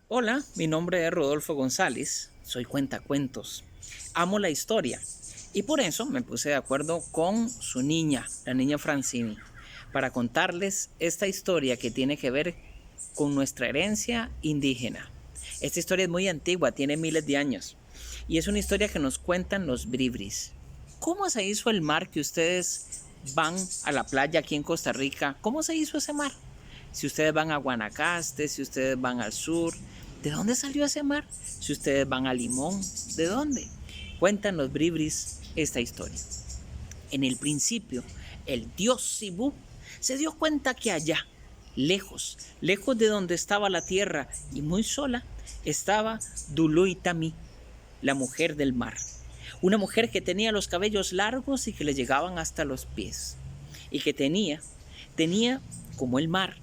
Hola, mi nombre es Rodolfo González, soy cuentacuentos. Amo la historia y por eso me puse de acuerdo con su niña, la niña Francini, para contarles esta historia que tiene que ver con nuestra herencia indígena. Esta historia es muy antigua, tiene miles de años y es una historia que nos cuentan los bribris. ¿Cómo se hizo el mar que ustedes van a la playa aquí en Costa Rica? ¿Cómo se hizo ese mar? Si ustedes van a Guanacaste, si ustedes van al sur, ¿de dónde salió ese mar? Si ustedes van a Limón, ¿de dónde? Cuentan los bribris esta historia. En el principio, el dios Cibú se dio cuenta que allá, lejos, lejos de donde estaba la tierra y muy sola, estaba Duluitami, la mujer del mar. Una mujer que tenía los cabellos largos y que le llegaban hasta los pies. Y que tenía como el mar,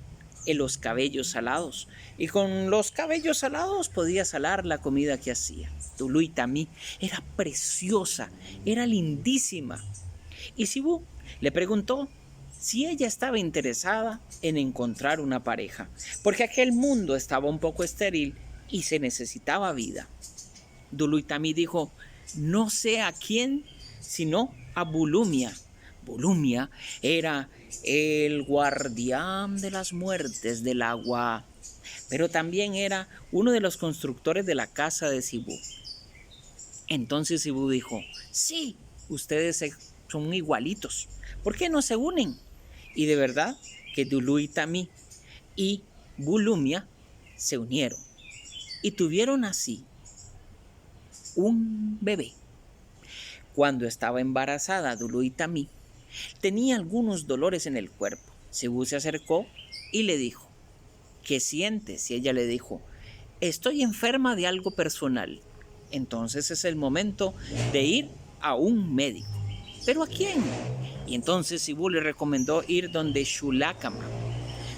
en los cabellos salados. Y con los cabellos salados podía salar la comida que hacía. Tuluitami era preciosa, era lindísima. Y Cibú le preguntó si ella estaba interesada en encontrar una pareja, porque aquel mundo estaba un poco estéril y se necesitaba vida. Duluitami dijo, no sé a quién, sino a Bulumia. Bulumia era el guardián de las muertes del agua, pero también era uno de los constructores de la casa de Cibú. Entonces Cibú dijo, sí, ustedes son igualitos, ¿por qué no se unen? Y de verdad que Duluitami y Bulumia se unieron y tuvieron así un bebé. Cuando estaba embarazada Duluitami, tenía algunos dolores en el cuerpo. Cibú se acercó y le dijo, ¿qué sientes? Y ella le dijo, estoy enferma de algo personal. Entonces es el momento de ir a un médico. ¿Pero a quién? Y entonces Cibú le recomendó ir donde Shulakama.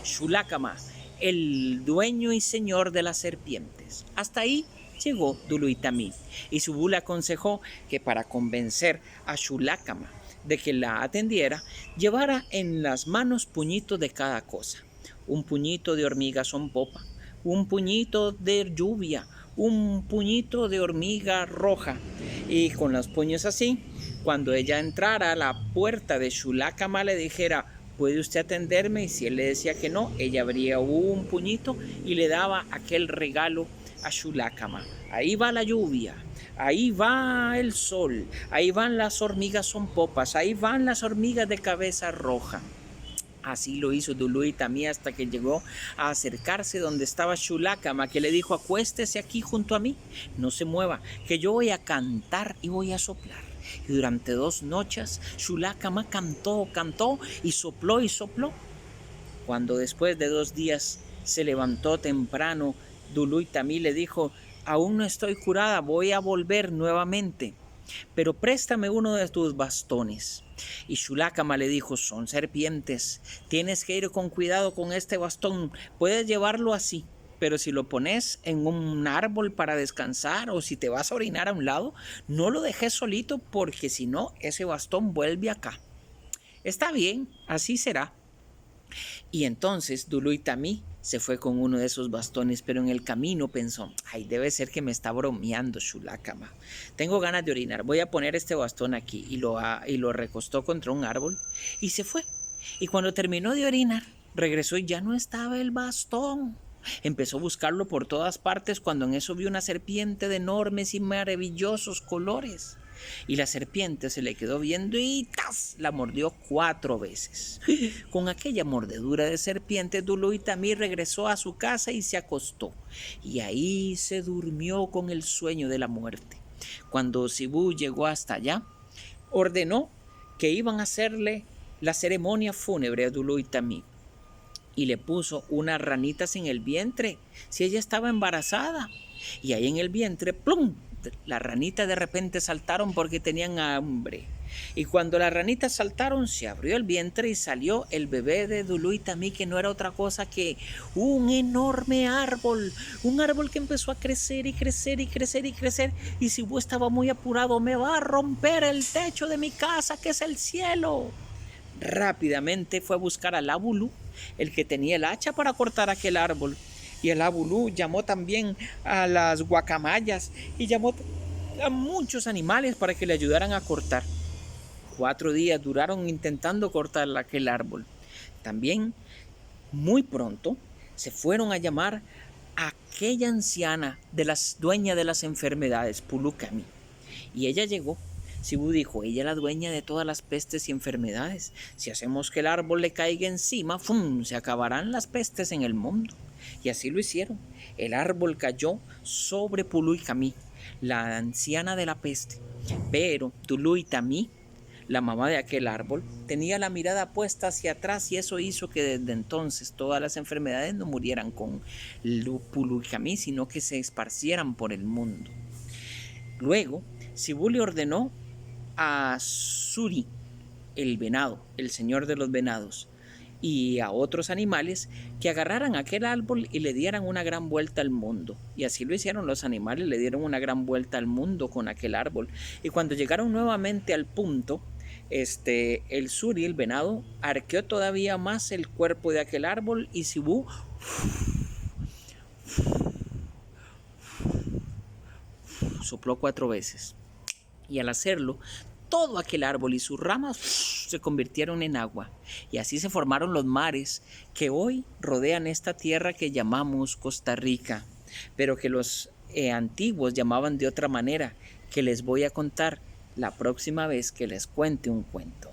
Shulakama, el dueño y señor de las serpientes. Hasta ahí llegó Duluitami y Cibú le aconsejó que para convencer a Shulakama de que la atendiera, llevara en las manos puñitos de cada cosa. Un puñito de hormiga son popa, un puñito de lluvia, un puñito de hormiga roja. Y con los puños así, cuando ella entrara a la puerta de Shulakama le dijera, ¿puede usted atenderme? Y si él le decía que no, ella abría un puñito y le daba aquel regalo a Shulakama. Ahí va la lluvia, ahí va el sol, ahí van las hormigas son popas, ahí van las hormigas de cabeza roja. Así lo hizo Duluitami hasta que llegó a acercarse donde estaba Shulakama, que le dijo, acuéstese aquí junto a mí, no se mueva, que yo voy a cantar y voy a soplar. Y durante 2 noches Shulakama cantó y sopló y sopló. Cuando después de 2 días se levantó temprano, Duluitami le dijo, aún no estoy curada, voy a volver nuevamente, pero préstame uno de tus bastones. Y Shulakama le dijo, son serpientes, tienes que ir con cuidado con este bastón, puedes llevarlo así, pero si lo pones en un árbol para descansar o si te vas a orinar a un lado, no lo dejes solito porque si no, ese bastón vuelve acá. Está bien, así será. Y entonces Duluitami se fue con uno de esos bastones, pero en el camino pensó, ay, debe ser que me está bromeando Shulakama. Tengo ganas de orinar, voy a poner este bastón aquí. Y lo recostó contra un árbol y se fue. Y cuando terminó de orinar, regresó y ya no estaba el bastón. Empezó a buscarlo por todas partes cuando en eso vio una serpiente de enormes y maravillosos colores. Y la serpiente se le quedó viendo y ¡tas! La mordió 4 veces. Con aquella mordedura de serpiente, Duluitami regresó a su casa y se acostó. Y ahí se durmió con el sueño de la muerte. Cuando Cibú llegó hasta allá, ordenó que iban a hacerle la ceremonia fúnebre a Duluitami. Y le puso unas ranitas en el vientre, si ella estaba embarazada. Y ahí en el vientre, ¡plum!, las ranitas de repente saltaron porque tenían hambre. Y cuando las ranitas saltaron, se abrió el vientre y salió el bebé de Duluitami, que no era otra cosa que un enorme árbol. Un árbol que empezó a crecer y crecer y crecer y crecer. Y Cibú estaba muy apurado, me va a romper el techo de mi casa, que es el cielo. Rápidamente fue a buscar a Labulú, el que tenía el hacha para cortar aquel árbol. Y el Abulú llamó también a las guacamayas y llamó a muchos animales para que le ayudaran a cortar. 4 días duraron intentando cortar aquel árbol. También, muy pronto, se fueron a llamar a aquella anciana de las dueña de las enfermedades, Pulukami. Y ella llegó. Sibú dijo, ella es la dueña de todas las pestes y enfermedades. Si hacemos que el árbol le caiga encima, ¡fum!, se acabarán las pestes en el mundo. Y así lo hicieron. El árbol cayó sobre Pulukami, la anciana de la peste. Pero Tuluitami, la mamá de aquel árbol, tenía la mirada puesta hacia atrás y eso hizo que desde entonces todas las enfermedades no murieran con Pulukami, sino que se esparcieran por el mundo. Luego, Sibú le ordenó a Suri, el venado, el señor de los venados, y a otros animales que agarraran aquel árbol y le dieran una gran vuelta al mundo. Y así lo hicieron los animales, le dieron una gran vuelta al mundo con aquel árbol. Y cuando llegaron nuevamente al punto, el Suri, el venado, arqueó todavía más el cuerpo de aquel árbol y Sibú sopló 4 veces. Y al hacerlo, todo aquel árbol y sus ramas se convirtieron en agua. Y así se formaron los mares que hoy rodean esta tierra que llamamos Costa Rica, pero que los antiguos llamaban de otra manera, que les voy a contar la próxima vez que les cuente un cuento.